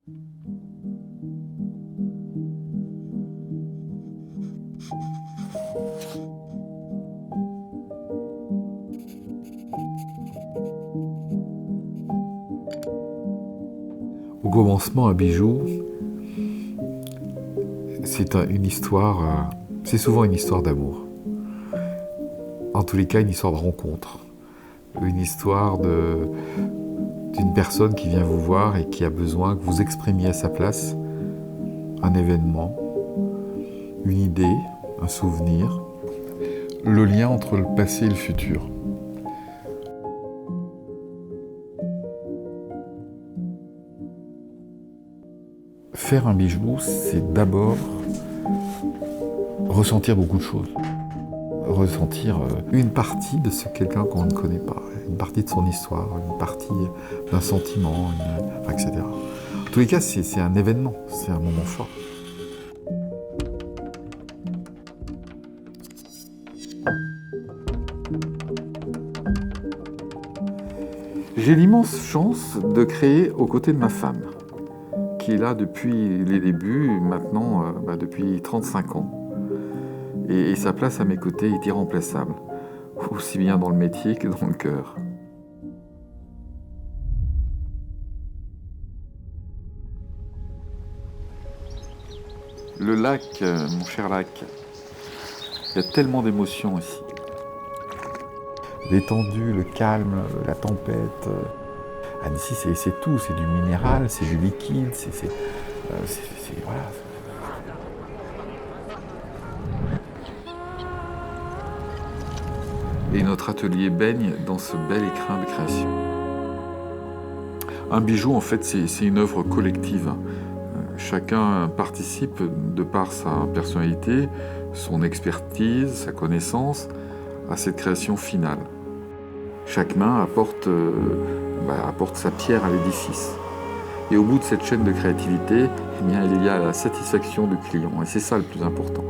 Au commencement, un bijou, c'est une histoire, c'est souvent une histoire d'amour. En tous les cas, une histoire de rencontre. Une histoire d'une personne qui vient vous voir et qui a besoin que vous exprimiez à sa place un événement, une idée, un souvenir, le lien entre le passé et le futur. Faire un bijou, c'est d'abord ressentir beaucoup de choses. Ressentir une partie de quelqu'un qu'on ne connaît pas, une partie de son histoire, une partie d'un sentiment, etc. En tous les cas, c'est un événement, c'est un moment fort. J'ai l'immense chance de créer aux côtés de ma femme, qui est là depuis les débuts, maintenant depuis 35 ans. Et sa place à mes côtés est irremplaçable, aussi bien dans le métier que dans le cœur. Le lac, mon cher lac, il y a tellement d'émotions ici. L'étendue, le calme, la tempête. Ici, c'est tout, c'est du minéral, c'est du liquide, voilà. Et notre atelier baigne dans ce bel écrin de création. Un bijou, en fait, c'est une œuvre collective. Chacun participe de par sa personnalité, son expertise, sa connaissance, à cette création finale. Chaque main apporte sa pierre à l'édifice. Et au bout de cette chaîne de créativité, il y a la satisfaction du client. Et c'est ça le plus important.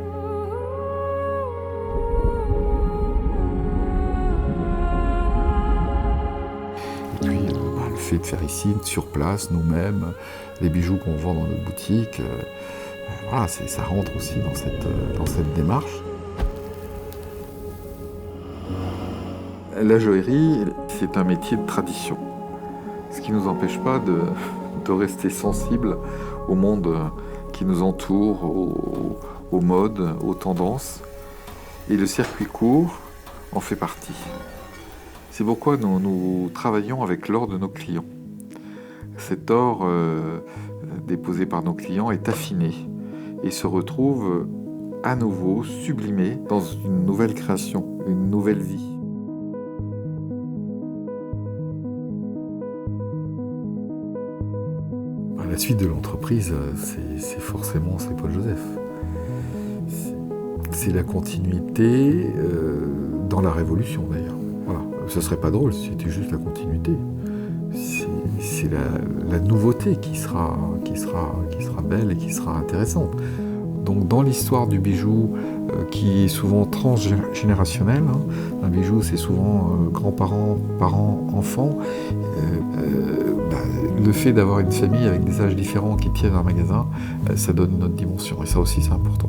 Et puis, le fait de faire ici, sur place, nous-mêmes, les bijoux qu'on vend dans notre boutique, ça rentre aussi dans cette démarche. La joaillerie, c'est un métier de tradition, ce qui ne nous empêche pas de rester sensible au monde qui nous entoure, aux modes, aux tendances. Et le circuit court en fait partie. C'est pourquoi nous travaillons avec l'or de nos clients. Cet or déposé par nos clients est affiné et se retrouve à nouveau sublimé dans une nouvelle création, une nouvelle vie. La suite de l'entreprise, c'est Paul Joseph. C'est la continuité dans la révolution d'ailleurs. Voilà. Ce serait pas drôle si c'était juste la continuité. C'est la nouveauté qui sera belle et qui sera intéressante. Donc dans l'histoire du bijou, qui est souvent transgénérationnel, un bijou c'est souvent grands-parents, parents, enfants, le fait d'avoir une famille avec des âges différents qui tiennent un magasin, ça donne une autre dimension. Et ça aussi c'est important.